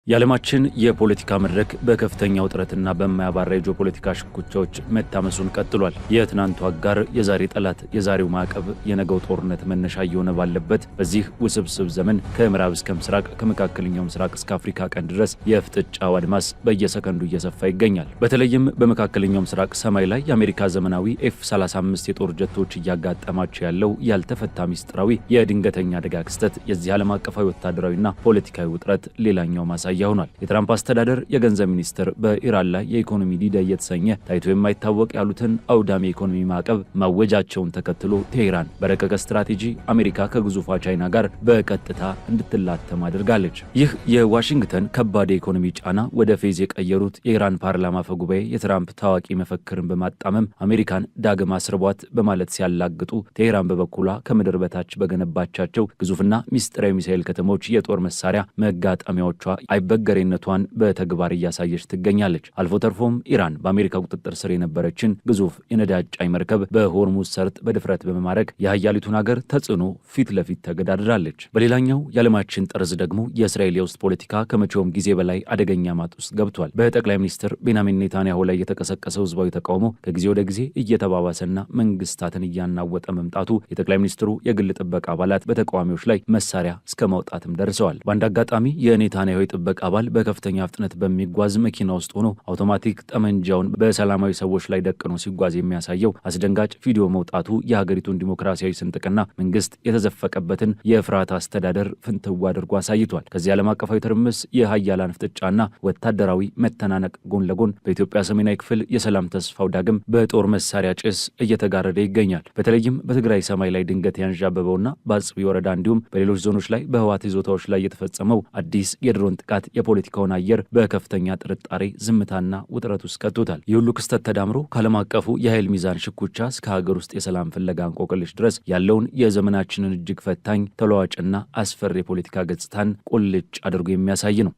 የዓለማችን የፖለቲካ መድረክ በከፍተኛ ውጥረትና በማያባራ የጂኦፖለቲካ ሽኩቻዎች መታመሱን ቀጥሏል። የትናንቱ አጋር የዛሬ ጠላት፣ የዛሬው ማዕቀብ የነገው ጦርነት መነሻ እየሆነ ባለበት በዚህ ውስብስብ ዘመን ከምዕራብ እስከ ምስራቅ፣ ከመካከለኛው ምስራቅ እስከ አፍሪካ ቀንድ ድረስ የፍጥጫው አድማስ በየሰከንዱ እየሰፋ ይገኛል። በተለይም በመካከለኛው ምስራቅ ሰማይ ላይ የአሜሪካ ዘመናዊ ኤፍ-35 የጦር ጀቶች እያጋጠማቸው ያለው ያልተፈታ ሚስጥራዊ የድንገተኛ አደጋ ክስተት የዚህ ዓለም አቀፋዊ ወታደራዊና ፖለቲካዊ ውጥረት ሌላኛው ማሳያ ሆኗል። የትራምፕ አስተዳደር የገንዘብ ሚኒስትር በኢራን ላይ የኢኮኖሚ ዲዳ እየተሰኘ ታይቶ የማይታወቅ ያሉትን አውዳሚ የኢኮኖሚ ማዕቀብ ማወጃቸውን ተከትሎ ቴህራን በረቀቀ ስትራቴጂ አሜሪካ ከግዙፏ ቻይና ጋር በቀጥታ እንድትላተም አድርጋለች። ይህ የዋሽንግተን ከባድ የኢኮኖሚ ጫና ወደ ፌዝ የቀየሩት የኢራን ፓርላማ አፈ ጉባኤ የትራምፕ ታዋቂ መፈክርን በማጣመም አሜሪካን ዳግም አስርቧት በማለት ሲያላግጡ፣ ቴህራን በበኩሏ ከምድር በታች በገነባቻቸው ግዙፍና ሚስጥራዊ ሚሳኤል ከተሞች የጦር መሳሪያ መጋጠሚያዎቿ በገሬነቷን በተግባር እያሳየች ትገኛለች። አልፎ ተርፎም ኢራን በአሜሪካ ቁጥጥር ስር የነበረችን ግዙፍ የነዳጅ ጫኝ መርከብ በሆርሙዝ ሰርጥ በድፍረት በመማረክ የሀያሊቱን ሀገር ተጽዕኖ ፊት ለፊት ተገዳድራለች። በሌላኛው የዓለማችን ጠርዝ ደግሞ የእስራኤል የውስጥ ፖለቲካ ከመቼውም ጊዜ በላይ አደገኛ ማጥ ውስጥ ገብቷል። በጠቅላይ ሚኒስትር ቤንያሚን ኔታንያሁ ላይ የተቀሰቀሰው ህዝባዊ ተቃውሞ ከጊዜ ወደ ጊዜ እየተባባሰና መንግስታትን እያናወጠ መምጣቱ የጠቅላይ ሚኒስትሩ የግል ጥበቃ አባላት በተቃዋሚዎች ላይ መሳሪያ እስከ ማውጣትም ደርሰዋል። በአንድ አጋጣሚ የኔታንያሁ ጥበቃ አባል በከፍተኛ ፍጥነት በሚጓዝ መኪና ውስጥ ሆኖ አውቶማቲክ ጠመንጃውን በሰላማዊ ሰዎች ላይ ደቅኖ ሲጓዝ የሚያሳየው አስደንጋጭ ቪዲዮ መውጣቱ የሀገሪቱን ዲሞክራሲያዊ ስንጥቅና መንግስት የተዘፈቀበትን የፍርሃት አስተዳደር ፍንትው አድርጎ አሳይቷል። ከዚህ ዓለም አቀፋዊ ትርምስ የሀያላን ፍጥጫና ወታደራዊ መተናነቅ ጎን ለጎን በኢትዮጵያ ሰሜናዊ ክፍል የሰላም ተስፋው ዳግም በጦር መሳሪያ ጭስ እየተጋረደ ይገኛል። በተለይም በትግራይ ሰማይ ላይ ድንገት ያንዣበበውና በአጽቢ ወረዳ እንዲሁም በሌሎች ዞኖች ላይ በህወሓት ይዞታዎች ላይ የተፈጸመው አዲስ የድሮን ጥቃት የፖለቲካውን አየር በከፍተኛ ጥርጣሬ፣ ዝምታና ውጥረት ውስጥ ከቶታል። የሁሉ ክስተት ተዳምሮ ከዓለም አቀፉ የኃይል ሚዛን ሽኩቻ እስከ ሀገር ውስጥ የሰላም ፍለጋ እንቆቅልሽ ድረስ ያለውን የዘመናችንን እጅግ ፈታኝ ተለዋጭና አስፈሪ የፖለቲካ ገጽታን ቁልጭ አድርጎ የሚያሳይ ነው።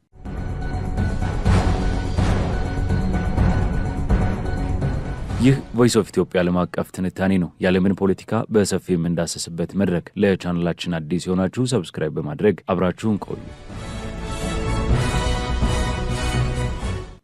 ይህ ቮይስ ኦፍ ኢትዮጵያ ዓለም አቀፍ ትንታኔ ነው። የዓለምን ፖለቲካ በሰፊ የምንዳሰስበት መድረክ። ለቻናላችን አዲስ የሆናችሁ ሰብስክራይብ በማድረግ አብራችሁን ቆዩ።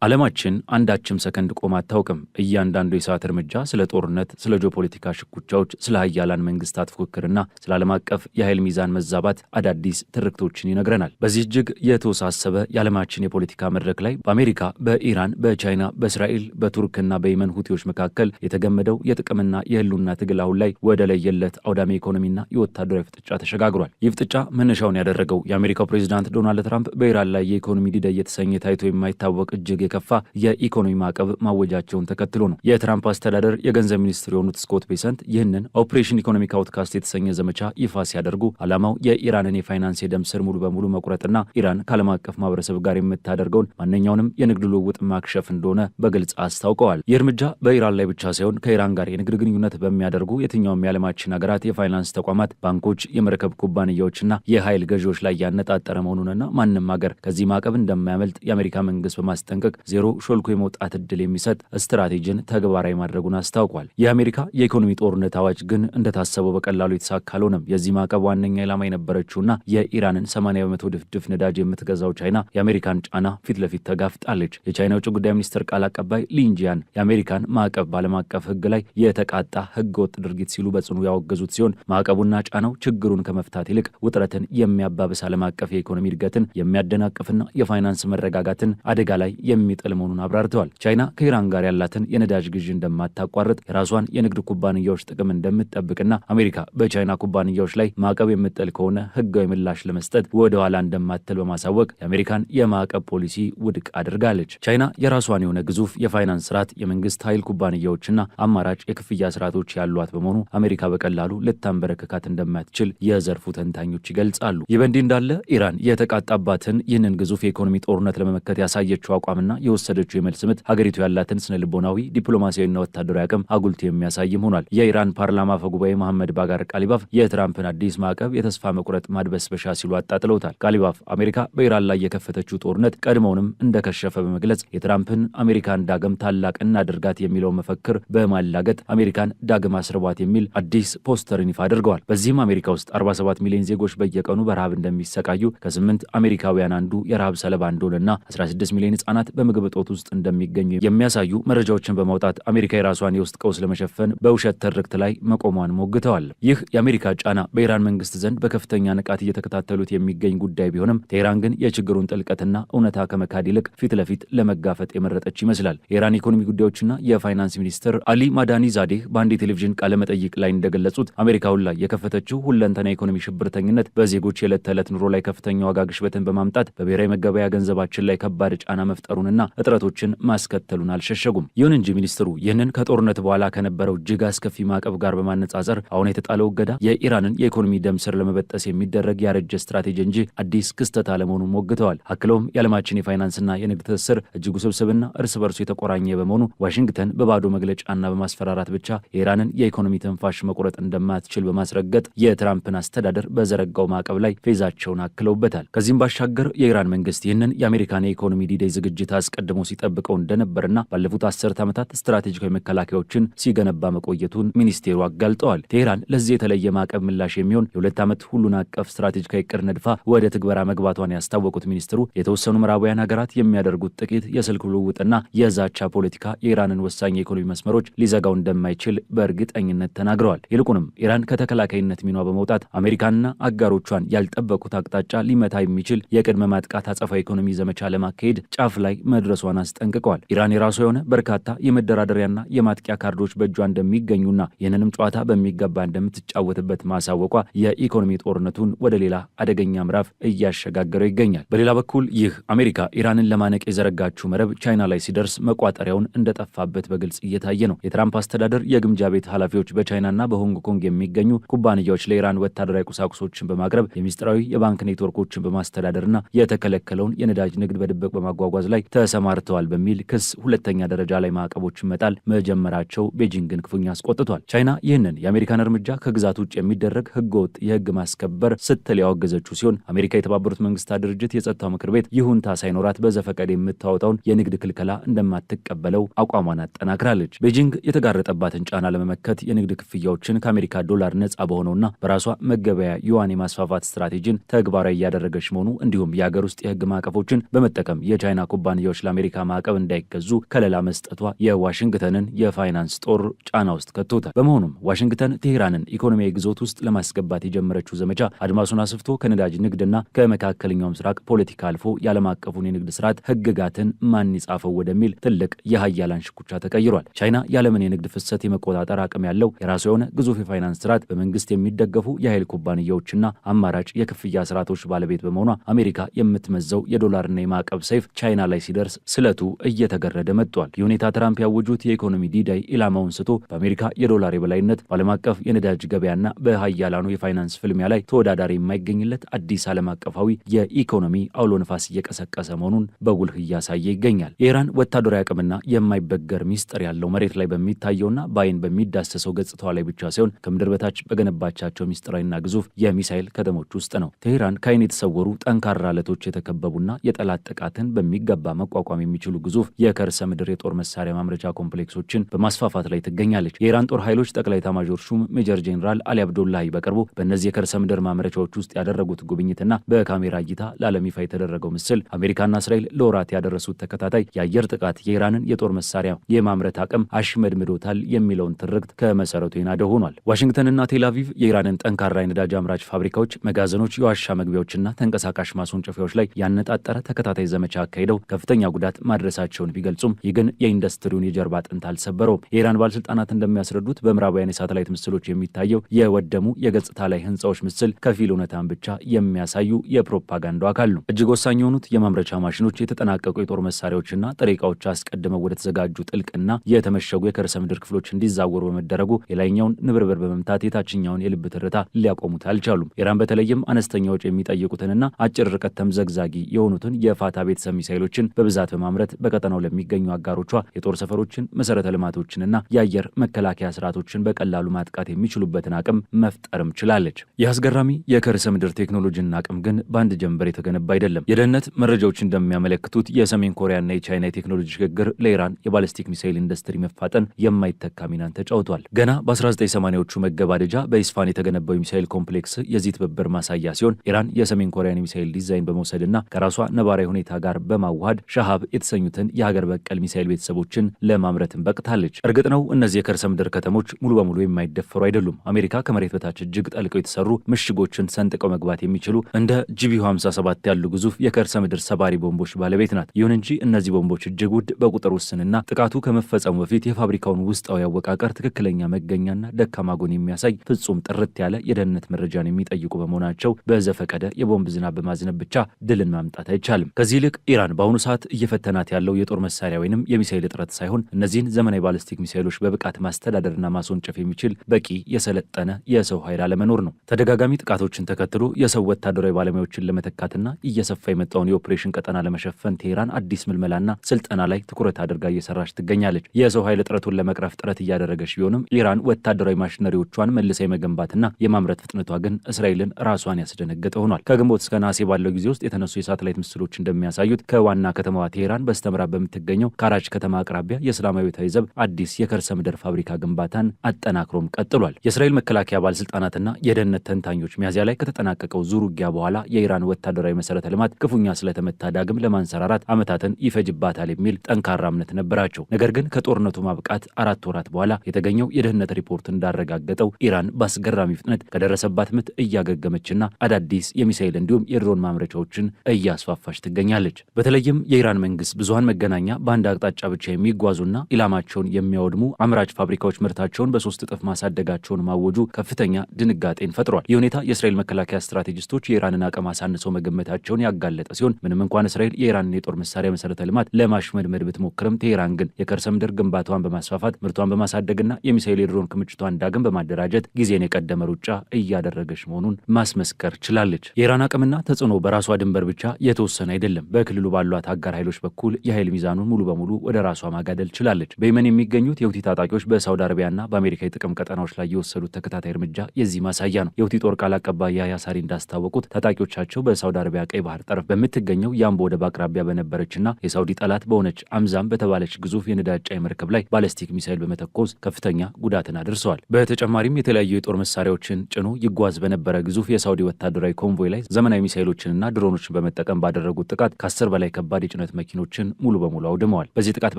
ዓለማችን አንዳችም ሰከንድ ቆማ አታውቅም። እያንዳንዱ የሰዓት እርምጃ ስለ ጦርነት፣ ስለ ጂኦፖለቲካ ሽኩቻዎች፣ ስለ ሀያላን መንግስታት ፉክክርና ስለ ዓለም አቀፍ የኃይል ሚዛን መዛባት አዳዲስ ትርክቶችን ይነግረናል። በዚህ እጅግ የተወሳሰበ የዓለማችን የፖለቲካ መድረክ ላይ በአሜሪካ፣ በኢራን፣ በቻይና፣ በእስራኤል፣ በቱርክና በየመን ሁቲዎች መካከል የተገመደው የጥቅምና የህልውና ትግል አሁን ላይ ወደ ለየለት አውዳሚ ኢኮኖሚና የወታደራዊ ፍጥጫ ተሸጋግሯል። ይህ ፍጥጫ መነሻውን ያደረገው የአሜሪካው ፕሬዚዳንት ዶናልድ ትራምፕ በኢራን ላይ የኢኮኖሚ ዲዳ እየተሰኘ ታይቶ የማይታወቅ እጅግ የከፋ የኢኮኖሚ ማዕቀብ ማወጃቸውን ተከትሎ ነው። የትራምፕ አስተዳደር የገንዘብ ሚኒስትር የሆኑት ስኮት ቤሰንት ይህንን ኦፕሬሽን ኢኮኖሚክ አውትካስት የተሰኘ ዘመቻ ይፋ ሲያደርጉ ዓላማው የኢራንን የፋይናንስ የደም ስር ሙሉ በሙሉ መቁረጥና ኢራን ከዓለም አቀፍ ማህበረሰብ ጋር የምታደርገውን ማንኛውንም የንግድ ልውውጥ ማክሸፍ እንደሆነ በግልጽ አስታውቀዋል። ይህ እርምጃ በኢራን ላይ ብቻ ሳይሆን ከኢራን ጋር የንግድ ግንኙነት በሚያደርጉ የትኛውም የዓለማችን ሀገራት የፋይናንስ ተቋማት፣ ባንኮች፣ የመርከብ ኩባንያዎችና የኃይል ገዢዎች ላይ ያነጣጠረ መሆኑንና ማንም ሀገር ከዚህ ማዕቀብ እንደማያመልጥ የአሜሪካ መንግስት በማስጠንቀቅ ዜሮ ሾልኮ የመውጣት እድል የሚሰጥ ስትራቴጂን ተግባራዊ ማድረጉን አስታውቋል። የአሜሪካ የኢኮኖሚ ጦርነት አዋጅ ግን እንደታሰበው በቀላሉ የተሳካ አልሆነም። የዚህ ማዕቀብ ዋነኛ ኢላማ የነበረችውና የኢራንን 80% ድፍድፍ ነዳጅ የምትገዛው ቻይና የአሜሪካን ጫና ፊት ለፊት ተጋፍጣለች። የቻይና ውጭ ጉዳይ ሚኒስትር ቃል አቀባይ ሊንጂያን የአሜሪካን ማዕቀብ በዓለም አቀፍ ሕግ ላይ የተቃጣ ሕገ ወጥ ድርጊት ሲሉ በጽኑ ያወገዙት ሲሆን ማዕቀቡና ጫናው ችግሩን ከመፍታት ይልቅ ውጥረትን የሚያባብስ ዓለም አቀፍ የኢኮኖሚ እድገትን የሚያደናቅፍና የፋይናንስ መረጋጋትን አደጋ ላይ የሚጥል መሆኑን አብራርተዋል። ቻይና ከኢራን ጋር ያላትን የነዳጅ ግዢ እንደማታቋርጥ፣ የራሷን የንግድ ኩባንያዎች ጥቅም እንደምትጠብቅና አሜሪካ በቻይና ኩባንያዎች ላይ ማዕቀብ የምጥል ከሆነ ህጋዊ ምላሽ ለመስጠት ወደ ኋላ እንደማትል በማሳወቅ የአሜሪካን የማዕቀብ ፖሊሲ ውድቅ አድርጋለች። ቻይና የራሷን የሆነ ግዙፍ የፋይናንስ ስርዓት፣ የመንግስት ኃይል ኩባንያዎችና አማራጭ የክፍያ ስርዓቶች ያሏት በመሆኑ አሜሪካ በቀላሉ ልታንበረከካት እንደማትችል የዘርፉ ተንታኞች ይገልጻሉ። ይህ በእንዲህ እንዳለ ኢራን የተቃጣባትን ይህንን ግዙፍ የኢኮኖሚ ጦርነት ለመመከት ያሳየችው አቋምና የወሰደችው የመልስ ምት ሀገሪቱ ያላትን ስነ ልቦናዊ፣ ዲፕሎማሲያዊና ወታደራዊ አቅም አጉልቶ የሚያሳይም ሆኗል። የኢራን ፓርላማ አፈ ጉባኤ መሐመድ ባጋር ቃሊባፍ የትራምፕን አዲስ ማዕቀብ የተስፋ መቁረጥ ማድበስበሻ ሲሉ አጣጥለውታል። ቃሊባፍ አሜሪካ በኢራን ላይ የከፈተችው ጦርነት ቀድሞውንም እንደከሸፈ በመግለጽ የትራምፕን አሜሪካን ዳግም ታላቅ እናድርጋት የሚለው መፈክር በማላገጥ አሜሪካን ዳግም አስርቧት የሚል አዲስ ፖስተርን ይፋ አድርገዋል። በዚህም አሜሪካ ውስጥ 47 ሚሊዮን ዜጎች በየቀኑ በረሃብ እንደሚሰቃዩ፣ ከ8 አሜሪካውያን አንዱ የረሃብ ሰለባ እንደሆነና 16 ሚሊዮን ህጻናት በምግብ እጦት ውስጥ እንደሚገኙ የሚያሳዩ መረጃዎችን በማውጣት አሜሪካ የራሷን የውስጥ ቀውስ ለመሸፈን በውሸት ትርክት ላይ መቆሟን ሞግተዋል። ይህ የአሜሪካ ጫና በኢራን መንግስት ዘንድ በከፍተኛ ንቃት እየተከታተሉት የሚገኝ ጉዳይ ቢሆንም ቴህራን ግን የችግሩን ጥልቀትና እውነታ ከመካድ ይልቅ ፊት ለፊት ለመጋፈጥ የመረጠች ይመስላል። የኢራን ኢኮኖሚ ጉዳዮችና የፋይናንስ ሚኒስትር አሊ ማዳኒ ዛዴህ በአንድ የቴሌቪዥን ቃለ መጠይቅ ላይ እንደገለጹት አሜሪካውን ላይ የከፈተችው ሁለንተና የኢኮኖሚ ሽብርተኝነት በዜጎች የዕለት ተዕለት ኑሮ ላይ ከፍተኛ ዋጋ ግሽበትን በማምጣት በብሔራዊ መገበያ ገንዘባችን ላይ ከባድ ጫና መፍጠሩንና እጥረቶችን ማስከተሉን አልሸሸጉም። ይሁን እንጂ ሚኒስትሩ ይህንን ከጦርነት በኋላ ከነበረው እጅግ አስከፊ ማዕቀብ ጋር በማነጻጸር አሁን የተጣለው እገዳ የኢራንን የኢኮኖሚ ደም ስር ለመበጠስ የሚደረግ ያረጀ ስትራቴጂ እንጂ አዲስ ክስተት አለመሆኑን ሞግተዋል። አክለውም የዓለማችን የፋይናንስና የንግድ ትስስር እጅግ ውስብስብና እርስ በርሱ የተቆራኘ በመሆኑ ዋሽንግተን በባዶ መግለጫና በማስፈራራት ብቻ የኢራንን የኢኮኖሚ ትንፋሽ መቁረጥ እንደማትችል በማስረገጥ የትራምፕን አስተዳደር በዘረጋው ማዕቀብ ላይ ፌዛቸውን አክለውበታል። ከዚህም ባሻገር የኢራን መንግስት ይህንን የአሜሪካን የኢኮኖሚ ዲዴይ ዝግጅት አስቀድሞ ሲጠብቀው እንደነበርና ባለፉት 10 ዓመታት ስትራቴጂካዊ መከላከያዎችን ሲገነባ መቆየቱን ሚኒስቴሩ አጋልጠዋል። ቴህራን ለዚህ የተለየ ማዕቀብ ምላሽ የሚሆን የ2 ዓመት ሁሉን አቀፍ ስትራቴጂካዊ እቅድ ነድፋ ወደ ትግበራ መግባቷን ያስታወቁት ሚኒስትሩ የተወሰኑ ምዕራባውያን ሀገራት የሚያደርጉት ጥቂት የስልክ ልውውጥና የዛቻ ፖለቲካ የኢራንን ወሳኝ የኢኮኖሚ መስመሮች ሊዘጋው እንደማይችል በእርግጠኝነት ተናግረዋል። ይልቁንም ኢራን ከተከላካይነት ሚኗ በመውጣት አሜሪካንና አጋሮቿን ያልጠበቁት አቅጣጫ ሊመታ የሚችል የቅድመ ማጥቃት አጸፋ ኢኮኖሚ ዘመቻ ለማካሄድ ጫፍ ላይ መድረሷን አስጠንቅቀዋል። ኢራን የራሷ የሆነ በርካታ የመደራደሪያና የማጥቂያ ካርዶች በእጇ እንደሚገኙና ይህንንም ጨዋታ በሚገባ እንደምትጫወትበት ማሳወቋ የኢኮኖሚ ጦርነቱን ወደ ሌላ አደገኛ ምዕራፍ እያሸጋገረው ይገኛል። በሌላ በኩል ይህ አሜሪካ ኢራንን ለማነቅ የዘረጋችው መረብ ቻይና ላይ ሲደርስ መቋጠሪያውን እንደጠፋበት በግልጽ እየታየ ነው። የትራምፕ አስተዳደር የግምጃ ቤት ኃላፊዎች በቻይናና በሆንግ ኮንግ የሚገኙ ኩባንያዎች ለኢራን ወታደራዊ ቁሳቁሶችን በማቅረብ የሚስጥራዊ የባንክ ኔትወርኮችን በማስተዳደርና የተከለከለውን የነዳጅ ንግድ በድብቅ በማጓጓዝ ላይ ተሰማርተዋል በሚል ክስ ሁለተኛ ደረጃ ላይ ማዕቀቦችን መጣል መጀመራቸው ቤጂንግን ክፉኛ አስቆጥቷል። ቻይና ይህንን የአሜሪካን እርምጃ ከግዛት ውጭ የሚደረግ ህገወጥ የህግ ማስከበር ስትል ያወገዘችው ሲሆን አሜሪካ የተባበሩት መንግስታት ድርጅት የጸጥታው ምክር ቤት ይሁንታ ሳይኖራት በዘፈቀደ የምታወጣውን የንግድ ክልከላ እንደማትቀበለው አቋሟን አጠናክራለች። ቤጂንግ የተጋረጠባትን ጫና ለመመከት የንግድ ክፍያዎችን ከአሜሪካ ዶላር ነጻ በሆነውና በራሷ መገበያ ዩዋን የማስፋፋት ስትራቴጂን ተግባራዊ እያደረገች መሆኑ እንዲሁም የሀገር ውስጥ የህግ ማዕቀፎችን በመጠቀም የቻይና ኩባንያዎች ለአሜሪካ ማዕቀብ እንዳይገዙ ከለላ መስጠቷ የዋሽንግተንን የፋይናንስ ጦር ጫና ውስጥ ከቶታል። በመሆኑም ዋሽንግተን ቴህራንን ኢኮኖሚያዊ ግዞት ውስጥ ለማስገባት የጀመረችው ዘመቻ አድማሱን አስፍቶ ከነዳጅ ንግድና ከመካከለኛው ምስራቅ ፖለቲካ አልፎ የዓለም አቀፉን የንግድ ስርዓት ህግጋትን ማን ይጻፈው ወደሚል ትልቅ የሀያላን ሽኩቻ ተቀይሯል። ቻይና የዓለምን የንግድ ፍሰት የመቆጣጠር አቅም ያለው የራሱ የሆነ ግዙፍ የፋይናንስ ስርዓት በመንግስት የሚደገፉ የኃይል ኩባንያዎችና አማራጭ የክፍያ ስርዓቶች ባለቤት በመሆኗ አሜሪካ የምትመዘው የዶላርና የማዕቀብ ሰይፍ ቻይና ላይ ሲደርስ ስለቱ እየተገረደ መጥቷል። ይህ ሁኔታ ትራምፕ ያወጁት የኢኮኖሚ ዲዳይ ኢላማውን ስቶ በአሜሪካ የዶላር የበላይነት በዓለም አቀፍ የነዳጅ ገበያና በሀያላኑ የፋይናንስ ፍልሚያ ላይ ተወዳዳሪ የማይገኝለት አዲስ ዓለም አቀፋዊ የኢኮኖሚ አውሎ ነፋስ እየቀሰቀሰ መሆኑን በጉልህ እያሳየ ይገኛል። የኢራን ወታደራዊ አቅምና የማይበገር ሚስጥር ያለው መሬት ላይ በሚታየውና በአይን በሚዳሰሰው ገጽታዋ ላይ ብቻ ሳይሆን ከምድር በታች በገነባቻቸው ሚስጥራዊና ግዙፍ የሚሳይል ከተሞች ውስጥ ነው። ቴህራን ከአይን የተሰወሩ ጠንካራ አለቶች የተከበቡና የጠላት ጥቃትን በሚገባ መቋቋም የሚችሉ ግዙፍ የከርሰ ምድር የጦር መሳሪያ ማምረቻ ኮምፕሌክሶችን በማስፋፋት ላይ ትገኛለች። የኢራን ጦር ኃይሎች ጠቅላይ ኤታማዦር ሹም ሜጀር ጄኔራል አሊ አብዶላሂ በቅርቡ በእነዚህ የከርሰ ምድር ማምረቻዎች ውስጥ ያደረጉት ጉብኝትና በካሜራ እይታ ለዓለም ይፋ የተደረገው ምስል አሜሪካና እስራኤል ለወራት ያደረሱት ተከታታይ የአየር ጥቃት የኢራንን የጦር መሳሪያ የማምረት አቅም አሽመድምዶታል የሚለውን ትርክት ከመሰረቱ የናደ ሆኗል። ዋሽንግተንና ቴል አቪቭ የኢራንን ጠንካራ የነዳጅ አምራች ፋብሪካዎች፣ መጋዘኖች፣ የዋሻ መግቢያዎችና ተንቀሳቃሽ ማስወንጨፊያዎች ላይ ያነጣጠረ ተከታታይ ዘመቻ አካሂደው ከፍተኛ ጉዳት ማድረሳቸውን ቢገልጹም ይህ ግን የኢንዱስትሪውን የጀርባ አጥንት አልሰበረውም። የኢራን ባለስልጣናት እንደሚያስረዱት በምዕራባውያን የሳተላይት ምስሎች የሚታየው የወደሙ የገጽታ ላይ ህንፃዎች ምስል ከፊል እውነታን ብቻ የሚያሳዩ የፕሮፓጋንዳ አካል ነው። እጅግ ወሳኝ የሆኑት የማምረቻ ማሽኖች፣ የተጠናቀቁ የጦር መሳሪያዎችና ጥሬ ዕቃዎች አስቀድመው ወደ ተዘጋጁ ጥልቅና የተመሸጉ የከርሰ ምድር ክፍሎች እንዲዛወሩ በመደረጉ የላይኛውን ንብርብር በመምታት የታችኛውን የልብ ትርታ ሊያቆሙት አልቻሉም። ኢራን በተለይም አነስተኛ ወጪ የሚጠይቁትንና አጭር ርቀት ተምዘግዛጊ የሆኑትን የፋታ ቤተሰብ ሚሳይሎችን በብዛት በብዛት በማምረት በቀጠናው ለሚገኙ አጋሮቿ የጦር ሰፈሮችን፣ መሰረተ ልማቶችንና የአየር መከላከያ ስርዓቶችን በቀላሉ ማጥቃት የሚችሉበትን አቅም መፍጠርም ችላለች። ይህ አስገራሚ የከርሰ ምድር ቴክኖሎጂና አቅም ግን በአንድ ጀንበር የተገነባ አይደለም። የደህንነት መረጃዎች እንደሚያመለክቱት የሰሜን ኮሪያና የቻይና የቴክኖሎጂ ሽግግር ለኢራን የባሊስቲክ ሚሳይል ኢንዱስትሪ መፋጠን የማይተካ ሚናን ተጫውቷል። ገና በ1980ዎቹ መገባደጃ በኢስፋን የተገነባው የሚሳይል ኮምፕሌክስ የዚህ ትብብር ማሳያ ሲሆን ኢራን የሰሜን ኮሪያን የሚሳይል ዲዛይን በመውሰድና ከራሷ ነባራዊ ሁኔታ ጋር በማዋሃድ ሻሃብ የተሰኙትን የሀገር በቀል ሚሳይል ቤተሰቦችን ለማምረትም በቅታለች። እርግጥ ነው እነዚህ የከርሰ ምድር ከተሞች ሙሉ በሙሉ የማይደፈሩ አይደሉም። አሜሪካ ከመሬት በታች እጅግ ጠልቀው የተሰሩ ምሽጎችን ሰንጥቀው መግባት የሚችሉ እንደ ጂቢዩ 57 ያሉ ግዙፍ የከርሰ ምድር ሰባሪ ቦምቦች ባለቤት ናት። ይሁን እንጂ እነዚህ ቦምቦች እጅግ ውድ፣ በቁጥር ውስንና ጥቃቱ ከመፈጸሙ በፊት የፋብሪካውን ውስጣዊ አወቃቀር ትክክለኛ መገኛና ደካማ ጎን የሚያሳይ ፍጹም ጥርት ያለ የደህንነት መረጃን የሚጠይቁ በመሆናቸው በዘፈቀደ የቦምብ ዝናብ በማዝነብ ብቻ ድልን ማምጣት አይቻልም። ከዚህ ይልቅ ኢራን በአሁኑ ሰዓት እየፈተናት ያለው የጦር መሳሪያ ወይንም የሚሳይል እጥረት ሳይሆን እነዚህን ዘመናዊ ባሊስቲክ ሚሳይሎች በብቃት ማስተዳደርና ማስወንጨፍ የሚችል በቂ የሰለጠነ የሰው ኃይል አለመኖር ነው። ተደጋጋሚ ጥቃቶችን ተከትሎ የሰው ወታደራዊ ባለሙያዎችን ለመተካትና እየሰፋ የመጣውን የኦፕሬሽን ቀጠና ለመሸፈን ቴህራን አዲስ ምልመላና ስልጠና ላይ ትኩረት አድርጋ እየሰራች ትገኛለች። የሰው ኃይል እጥረቱን ለመቅረፍ ጥረት እያደረገች ቢሆንም ኢራን ወታደራዊ ማሽነሪዎቿን መልሳ የመገንባትና የማምረት ፍጥነቷ ግን እስራኤልን ራሷን ያስደነገጠ ሆኗል። ከግንቦት እስከ ነሐሴ ባለው ጊዜ ውስጥ የተነሱ የሳተላይት ምስሎች እንደሚያሳዩት ከዋና ከተማዋ ቴህራን በስተምዕራብ በምትገኘው ካራች ከተማ አቅራቢያ የእስላማዊ ዘብ አዲስ የከርሰ ምድር ፋብሪካ ግንባታን አጠናክሮም ቀጥሏል። የእስራኤል መከላከያ ባለስልጣናትና የደህንነት ተንታኞች ሚያዝያ ላይ ከተጠናቀቀው ዙር ውጊያ በኋላ የኢራን ወታደራዊ መሰረተ ልማት ክፉኛ ስለተመታ ዳግም ለማንሰራራት ዓመታትን ይፈጅባታል የሚል ጠንካራ እምነት ነበራቸው። ነገር ግን ከጦርነቱ ማብቃት 4 ወራት በኋላ የተገኘው የደህንነት ሪፖርት እንዳረጋገጠው ኢራን በአስገራሚ ፍጥነት ከደረሰባት ምት እያገገመችና አዳዲስ የሚሳይል እንዲሁም የድሮን ማምረቻዎችን እያስፋፋች ትገኛለች። በተለይም የኢራን መንግስት ብዙሃን መገናኛ በአንድ አቅጣጫ ብቻ የሚጓዙና ኢላማቸውን የሚያወድሙ አምራች ፋብሪካዎች ምርታቸውን በ3 እጥፍ ማሳደጋቸውን ማወጁ ከፍተኛ ድንጋጤን ፈጥሯል። ይህ ሁኔታ የእስራኤል መከላከያ ስትራቴጂስቶች የኢራንን አቅም አሳንሰው መገመታቸውን ያጋለጠ ሲሆን ምንም እንኳን እስራኤል የኢራንን የጦር መሳሪያ መሰረተ ልማት ለማሽመድመድ ብትሞክርም ቴህራን ግን የከርሰ ምድር ግንባታዋን በማስፋፋት ምርቷን በማሳደግና የሚሳይል የድሮን ክምችቷን ዳግም በማደራጀት ጊዜን የቀደመ ሩጫ እያደረገች መሆኑን ማስመስከር ችላለች። የኢራን አቅምና ተጽዕኖ በራሷ ድንበር ብቻ የተወሰነ አይደለም። በክልሉ ባሏት አጋር ኃይሎች በኩል የኃይል ሚዛኑን ሙሉ በሙሉ ወደ ራሷ ማጋደል ችላለች። በየመን የሚገኙት የሁቲ ታጣቂዎች በሳውዲ አረቢያና በአሜሪካ የጥቅም ቀጠናዎች ላይ የወሰዱት ተከታታይ እርምጃ የዚህ ማሳያ ነው። የሁቲ ጦር ቃል አቀባይ ያህያ ሳሪ እንዳስታወቁት ታጣቂዎቻቸው በሳውዲ አረቢያ ቀይ ባህር ጠረፍ በምትገኘው የአምቦ ወደብ አቅራቢያ በነበረችና የሳውዲ ጠላት በሆነች አምዛም በተባለች ግዙፍ የነዳጅ ጫኝ መርከብ ላይ ባለስቲክ ሚሳይል በመተኮስ ከፍተኛ ጉዳትን አድርሰዋል። በተጨማሪም የተለያዩ የጦር መሳሪያዎችን ጭኖ ይጓዝ በነበረ ግዙፍ የሳውዲ ወታደራዊ ኮንቮይ ላይ ዘመናዊ ሚሳይሎችንና ድሮኖችን በመጠቀም ባደረጉት ጥቃት ከ10 በላይ ከባድ የጭነት መኪኖችን ሙሉ በሙሉ አውድመዋል። በዚህ ጥቃት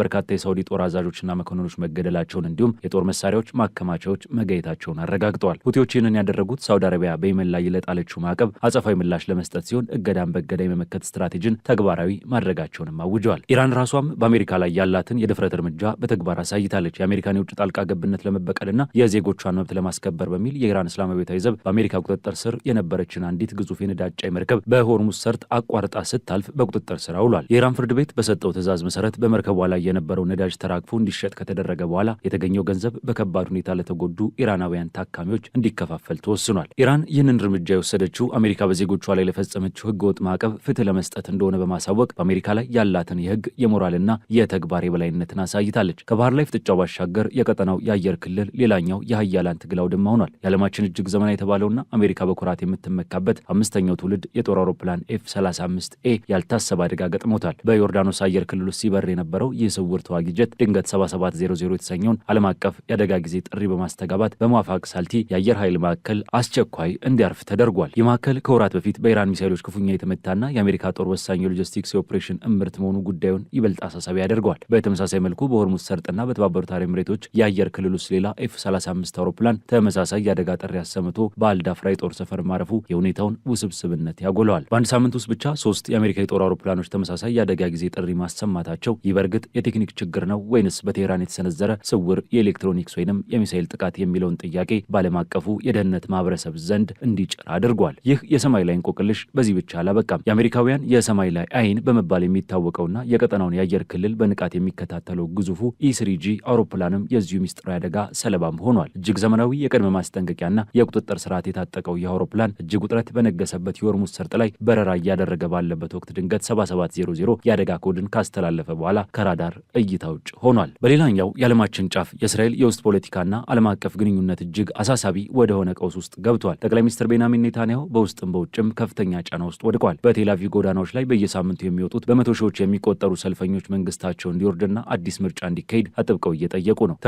በርካታ የሳውዲ ጦር አዛዦችና መኮንኖች መገደላቸውን እንዲሁም የጦር መሳሪያዎች ማከማቻዎች መጋየታቸውን አረጋግጠዋል። ሁቲዎች ይህንን ያደረጉት ሳውዲ አረቢያ በየመን ላይ ለጣለችው ማዕቀብ አጸፋዊ ምላሽ ለመስጠት ሲሆን እገዳን በእገዳ የመመከት ስትራቴጂን ተግባራዊ ማድረጋቸውንም አውጀዋል። ኢራን ራሷም በአሜሪካ ላይ ያላትን የድፍረት እርምጃ በተግባር አሳይታለች። የአሜሪካን የውጭ ጣልቃ ገብነት ለመበቀልና የዜጎቿን መብት ለማስከበር በሚል የኢራን እስላማዊ ዘብ በአሜሪካ ቁጥጥር ስር የነበረችን አንዲት ግዙፍ የነዳጅ ጫኝ መርከብ በሆርሙዝ ሰርጥ አቋርጣ ስታልፍ በቁጥጥር ስር አውሏል። የኢራን ፍርድ ቤት በሰጠው ትዕዛዝ መሰረት በመርከቧ ላይ የነበረው ነዳጅ ተራግፎ እንዲሸጥ ከተደረገ በኋላ የተገኘው ገንዘብ በከባድ ሁኔታ ለተጎዱ ኢራናውያን ታካሚዎች እንዲከፋፈል ተወስኗል። ኢራን ይህንን እርምጃ የወሰደችው አሜሪካ በዜጎቿ ላይ ለፈጸመችው ህገወጥ ማዕቀብ ፍትህ ለመስጠት እንደሆነ በማሳወቅ በአሜሪካ ላይ ያላትን የህግ የሞራልና የተግባር የበላይነትን አሳይታለች። ከባህር ላይ ፍጥጫው ባሻገር የቀጠናው የአየር ክልል ሌላኛው የሀያላን ትግል አውድማ ሆኗል። የዓለማችን እጅግ ዘመናዊ የተባለውና አሜሪካ በኩራት የምትመካበት 5ኛው ትውልድ የጦር አውሮፕላን F-35A ያልታሰበ አደጋ ገጥሞታል። በዮርዳኖስ አየር ክልል ውስጥ ሲበር የነበረው ይህ ስውር ተዋጊ ጀት ድንገት 7700 የተሰኘውን ዓለም አቀፍ የአደጋ ጊዜ ጥሪ በማስተጋባት በሙዋፋቅ ሳልቲ የአየር ኃይል ማዕከል አስቸኳይ እንዲያርፍ ተደርጓል። ይህ ማዕከል ከወራት በፊት በኢራን ሚሳይሎች ክፉኛ የተመታና የአሜሪካ ጦር ወሳኝ የሎጂስቲክስ የኦፕሬሽን እምብርት መሆኑ ጉዳዩን ይበልጥ አሳሳቢ ያደርገዋል። በተመሳሳይ መልኩ በሆርሙዝ ሰርጥና በተባበሩት አረብ ኤሚሬቶች የአየር ክልል ውስጥ ሌላ F-35 አውሮፕላን ተመሳሳይ የአደጋ ጥሪ አሰምቶ በአልዳፍራ የጦር ሰፈር ማረፉ የሁኔታውን ውስብስብነት ያጎለዋል። በአንድ ሳምንት ውስጥ ብቻ 3 የአሜሪካ የጦር አውሮፕላኖች ተመሳሳይ የአደጋ ጊዜ ጥሪ ማሰማታቸው ይህ በእርግጥ የቴክኒክ ችግር ነው ወይንስ በቴህራን የተሰነዘረ ስውር የኤሌክትሮኒክስ ወይንም የሚሳይል ጥቃት የሚለውን ጥያቄ በዓለም አቀፉ የደህንነት ማህበረሰብ ዘንድ እንዲጭር አድርጓል። ይህ የሰማይ ላይ እንቆቅልሽ በዚህ ብቻ አላበቃም። የአሜሪካውያን የሰማይ ላይ አይን በመባል የሚታወቀውና የቀጠናውን የአየር ክልል በንቃት የሚከታተለው ግዙፉ E-3G አውሮፕላንም የዚሁ ሚስጥራዊ አደጋ ሰለባም ሆኗል። እጅግ ዘመናዊ የቅድመ ማስጠንቀቂያና የቁጥጥር ስርዓት የታጠቀው ይህ አውሮፕላን እጅግ ውጥረት በነገሰበት የሆርሙዝ ሰርጥ ላይ በረራ እያደረገ ባለበት ወቅት ድንገት 7700 ቀይሮ የአደጋ ኮድን ካስተላለፈ በኋላ ከራዳር እይታ ውጭ ሆኗል። በሌላኛው የዓለማችን ጫፍ የእስራኤል የውስጥ ፖለቲካና ዓለም አቀፍ ግንኙነት እጅግ አሳሳቢ ወደሆነ ቀውስ ውስጥ ገብቷል። ጠቅላይ ሚኒስትር ቤንያሚን ኔታንያሁ በውስጥም በውጭም ከፍተኛ ጫና ውስጥ ወድቋል። በቴል አቪቭ ጎዳናዎች ላይ በየሳምንቱ የሚወጡት በመቶ ሺዎች የሚቆጠሩ ሰልፈኞች መንግስታቸው እንዲወርድና አዲስ ምርጫ እንዲካሄድ አጥብቀው እየጠየቁ ነው።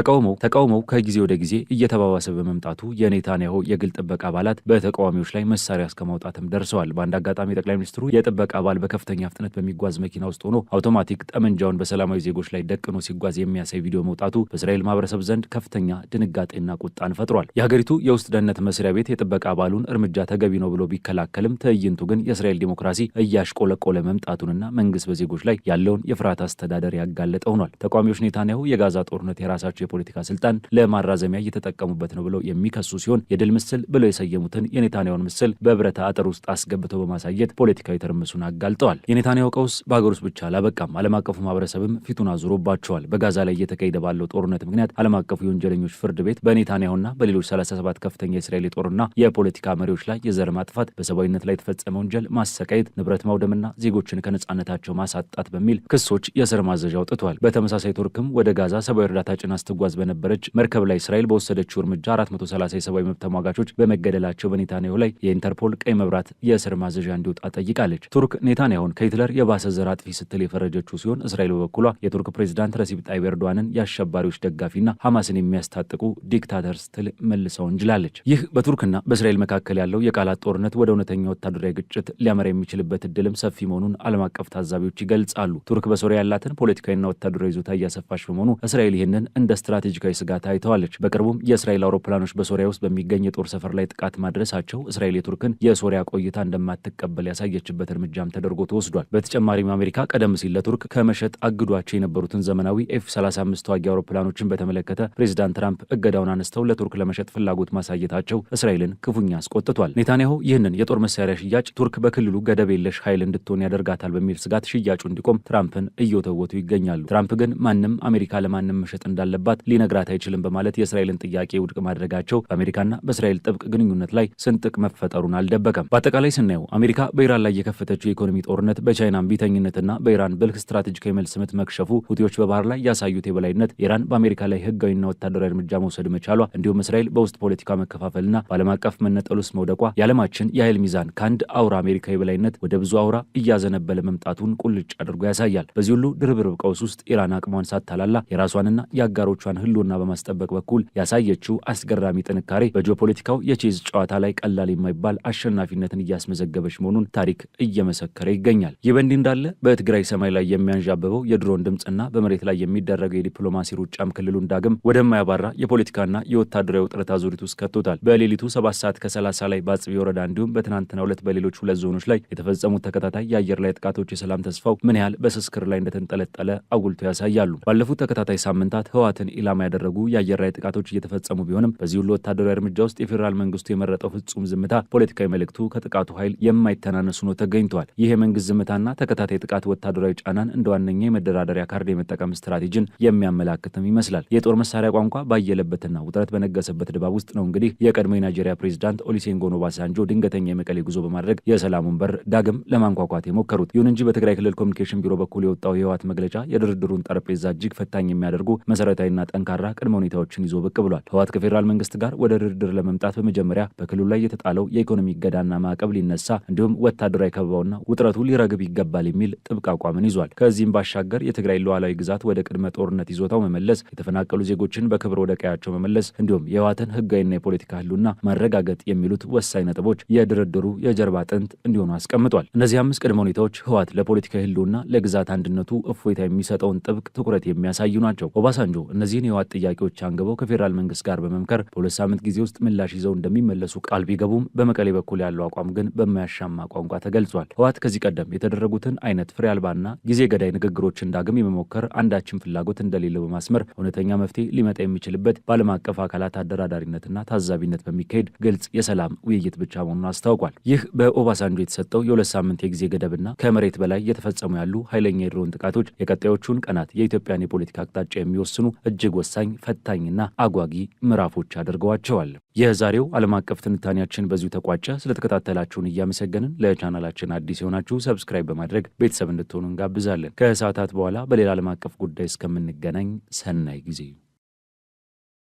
ተቃውሞው ከጊዜ ወደ ጊዜ እየተባባሰ በመምጣቱ የኔታንያሁ የግል ጥበቃ አባላት በተቃዋሚዎች ላይ መሳሪያ እስከ ማውጣትም ደርሰዋል። በአንድ አጋጣሚ ጠቅላይ ሚኒስትሩ የጥበቃ አባል በከፍተኛ ፍጥነት በሚጓዝ መኪና ውስጥ ሆኖ አውቶማቲክ ጠመንጃውን በሰላማዊ ዜጎች ላይ ደቅኖ ሲጓዝ የሚያሳይ ቪዲዮ መውጣቱ በእስራኤል ማህበረሰብ ዘንድ ከፍተኛ ድንጋጤና ቁጣን ፈጥሯል። የሀገሪቱ የውስጥ ደህንነት መስሪያ ቤት የጥበቃ አባሉን እርምጃ ተገቢ ነው ብሎ ቢከላከልም ትዕይንቱ ግን የእስራኤል ዲሞክራሲ እያሽቆለቆለ መምጣቱንና መንግስት በዜጎች ላይ ያለውን የፍርሃት አስተዳደር ያጋለጠ ሆኗል። ተቃዋሚዎች ኔታንያሁ የጋዛ ጦርነት የራሳቸው የፖለቲካ ስልጣን ለማራዘሚያ እየተጠቀሙበት ነው ብለው የሚከሱ ሲሆን የድል ምስል ብለው የሰየሙትን የኔታንያሁን ምስል በብረታ አጥር ውስጥ አስገብተው በማሳየት ፖለቲካዊ ትርምሱን አጋልጠዋል። የኔታንያሁ ቀውስ በሀገር ውስጥ ብቻ አላበቃም። ዓለም አቀፉ ማህበረሰብም ፊቱን አዙሮባቸዋል። በጋዛ ላይ እየተካሄደ ባለው ጦርነት ምክንያት ዓለም አቀፉ የወንጀለኞች ፍርድ ቤት በኔታንያሁና በሌሎች 37 ከፍተኛ የእስራኤል የጦርና የፖለቲካ መሪዎች ላይ የዘር ማጥፋት፣ በሰብአዊነት ላይ የተፈጸመ ወንጀል፣ ማሰቃየት፣ ንብረት ማውደምና ዜጎችን ከነጻነታቸው ማሳጣት በሚል ክሶች የእስር ማዘዣ አውጥቷል። በተመሳሳይ ቱርክም ወደ ጋዛ ሰብአዊ እርዳታ ጭና ስትጓዝ በነበረች መርከብ ላይ እስራኤል በወሰደችው እርምጃ 430 የሰብአዊ መብት ተሟጋቾች በመገደላቸው በኔታንያሁ ላይ የኢንተርፖል ቀይ መብራት የእስር ማዘዣ እንዲወጣ ጠይቃለች። ቱርክ ኔታንያሁን ከሂትለር የባሰ ዘር አጥፊ ስትል የፈረጀችው ሲሆን እስራኤል በበኩሏ የቱርክ ፕሬዚዳንት ረሲፕ ጣይብ ኤርዶዋንን የአሸባሪዎች ደጋፊና ሐማስን የሚያስታጥቁ ዲክታተር ስትል መልሰው እንጅላለች። ይህ በቱርክና በእስራኤል መካከል ያለው የቃላት ጦርነት ወደ እውነተኛ ወታደራዊ ግጭት ሊያመራ የሚችልበት እድልም ሰፊ መሆኑን ዓለም አቀፍ ታዛቢዎች ይገልጻሉ። ቱርክ በሶሪያ ያላትን ፖለቲካዊና ወታደራዊ ይዞታ እያሰፋች በመሆኑ እስራኤል ይህንን እንደ ስትራቴጂካዊ ስጋት አይተዋለች። በቅርቡም የእስራኤል አውሮፕላኖች በሶሪያ ውስጥ በሚገኝ የጦር ሰፈር ላይ ጥቃት ማድረሳቸው እስራኤል የቱርክን የሶሪያ ቆይታ እንደማትቀበል ያሳየችበት እርምጃም ተደርጎ ተወስዷል። በተጨማሪም አሜሪካ ቀደም ሲል ለቱርክ ከመሸጥ አግዷቸው የነበሩትን ዘመናዊ ኤፍ-35 ተዋጊ አውሮፕላኖችን በተመለከተ ፕሬዚዳንት ትራምፕ እገዳውን አነስተው ለቱርክ ለመሸጥ ፍላጎት ማሳየታቸው እስራኤልን ክፉኛ አስቆጥቷል። ኔታንያሁ ይህንን የጦር መሳሪያ ሽያጭ ቱርክ በክልሉ ገደብ የለሽ ኃይል እንድትሆን ያደርጋታል በሚል ስጋት ሽያጩ እንዲቆም ትራምፕን እየወተወቱ ይገኛሉ። ትራምፕ ግን ማንም አሜሪካ ለማንም መሸጥ እንዳለባት ሊነግራት አይችልም በማለት የእስራኤልን ጥያቄ ውድቅ ማድረጋቸው በአሜሪካና በእስራኤል ጥብቅ ግንኙነት ላይ ስንጥቅ መፈጠሩን አልደበቀም። በአጠቃላይ ስናየው አሜሪካ በኢራን ላይ የከፈተችው የኢኮኖሚ ጦርነት፣ በቻይና ቢተኝነትና በኢራን ብልህ ስትራቴጂካዊ መልስ ምት መክሸፉ፣ ሁቲዎች በባህር ላይ ያሳዩት የበላይነት፣ ኢራን በአሜሪካ ላይ ህጋዊና ወታደራዊ እርምጃ መውሰድ መቻሏ፣ እንዲሁም እስራኤል በውስጥ ፖለቲካ መከፋፈልና በዓለም አቀፍ መነጠል ውስጥ መውደቋ የዓለማችን የኃይል ሚዛን ከአንድ አውራ አሜሪካዊ በላይነት ወደ ብዙ አውራ እያዘነበለ መምጣቱን ቁልጭ አድርጎ ያሳያል። በዚህ ሁሉ ድርብርብ ቀውስ ውስጥ ኢራን አቅሟን ሳታላላ የራሷንና የአጋሮቿን ህልውና በማስጠበቅ በኩል ያሳየችው አስገራሚ ጥንካሬ በጂኦፖለቲካው የቼዝ ጨዋታ ላይ ቀላል የማይባል አሸናፊነትን እያስመዘገበች መሆኑን ታሪክ እየመሰከረ ይገኛል። ይህ በእንዲህ እንዳለ በትግራይ ሰማይ ላይ የሚያንዣብበው የድሮን ድምፅና በመሬት ላይ የሚደረገው የዲፕሎማሲ ሩጫም ክልሉን ዳግም ወደማያባራ የፖለቲካና የወታደራዊ ውጥረት አዙሪት ውስጥ ከቶታል። በሌሊቱ 7 ሰዓት ከ30 ላይ በአጽቢ ወረዳ እንዲሁም በትናንትናው ዕለት በሌሎች 2 ዞኖች ላይ የተፈጸሙት ተከታታይ የአየር ላይ ጥቃቶች የሰላም ተስፋው ምን ያህል በስስክር ላይ እንደተንጠለጠለ አጉልቶ ያሳያሉ። ባለፉት ተከታታይ ሳምንታት ህወሓትን ኢላማ ያደረጉ የአየር ላይ ጥቃቶች እየተፈጸሙ ቢሆንም በዚህ ሁሉ ወታደራዊ እርምጃ ውስጥ የፌዴራል መንግስቱ የመረጠው ፍጹም ዝምታ ፖለቲካዊ መልእክቱ ከጥቃቱ ኃይል የማይተናነሱ ነው ተገኝተዋል። ይህ የመንግስት ዝምታና ተከታታይ ጥቃት ወታደራዊ ጫናን እንደ ዋነኛ የመደራደሪያ ካርድ የመጠቀም ስትራቴጂን የሚያመላክትም ይመስላል። የጦር መሳሪያ ቋንቋ ባየለበትና ውጥረት በነገሰበት ድባብ ውስጥ ነው እንግዲህ የቀድሞ የናይጄሪያ ፕሬዚዳንት ኦሉሴጉን ኦባሳንጆ ድንገተኛ የመቀሌ ጉዞ በማድረግ የሰላሙን በር ዳግም ለማንኳኳት የሞከሩት። ይሁን እንጂ በትግራይ ክልል ኮሚኒኬሽን ቢሮ በኩል የወጣው የህወሓት መግለጫ የድርድሩን ጠረጴዛ እጅግ ፈታኝ የሚያደርጉ መሰረታዊና ጠንካራ ቅድመ ሁኔታዎችን ይዞ ብቅ ብሏል። ህወሓት ከፌዴራል መንግስት ጋር ወደ ድርድር ለመምጣት በመጀመሪያ በክልሉ ላይ የተጣለው የኢኮኖሚ እገዳና ማዕቀብ ሊነሳ እንዲሁም ወታደራዊ ከበባውና ውጥረቱ ሊረግብ ይገባል የሚል ጥብቅ አቋምን ይዟል። ከዚህም ባሻገር የትግራይ ሉዓላዊ ግዛት ወደ ቅድመ ጦርነት ይዞታው መመለስ፣ የተፈናቀሉ ዜጎችን በክብር ወደ ቀያቸው መመለስ እንዲሁም የህወሓትን ህጋዊና የፖለቲካ ህልውና ማረጋገጥ የሚሉት ወሳኝ ነጥቦች የድርድሩ የጀርባ አጥንት እንዲሆኑ አስቀምጧል። እነዚህ 5 ቅድመ ሁኔታዎች ህወሓት ለፖለቲካዊ ህልውና ለግዛት አንድነቱ እፎይታ የሚሰጠውን ጥብቅ ትኩረት የሚያሳዩ ናቸው። ኦባሳንጆ እነዚህን የህወሓት ጥያቄዎች አንግበው ከፌዴራል መንግስት ጋር በመምከር በ2 ሳምንት ጊዜ ውስጥ ምላሽ ይዘው እንደሚመለሱ ቃል ቢገቡም በመቀሌ በኩል ያለው አቋም ግን በማያሻማ ቋንቋ ተገልጿል። ህወሓት ከዚህ ቀደም የተደረጉትን አይነት ፍሬ አልባና ጊዜ ገዳይ ንግግሮችን ዳግም የመሞከር አንዳችን ፍላጎት እንደሌለው በማስመር እውነተኛ መፍትሄ ሊመጣ የሚችልበት በዓለም አቀፍ አካላት አደራዳሪነትና ታዛቢነት በሚካሄድ ግልጽ የሰላም ውይይት ብቻ መሆኑን አስታውቋል። ይህ በኦባሳንጆ የተሰጠው የ2 ሳምንት የጊዜ ገደብና ከመሬት በላይ የተፈጸሙ ያሉ ኃይለኛ የድሮን ጥቃቶች የቀጣዮቹን ቀናት የኢትዮጵያን የፖለቲካ አቅጣጫ የሚወስኑ እጅግ ወሳኝ ፈታኝና አጓጊ ምዕራፎች አድርገዋቸዋል። የዛሬው ዓለም አቀፍ ትንታኔያችን በዚሁ ተቋጨ። ስለተከታተላችሁን እያመሰገንን ለቻናላችን አዲስ የሆናችሁ ሰብስክራይብ በማድረግ ቤተሰብ ቤተሰብ እንድትሆኑ እንጋብዛለን። ከሰዓታት በኋላ በሌላ ዓለም አቀፍ ጉዳይ እስከምንገናኝ ሰናይ ጊዜ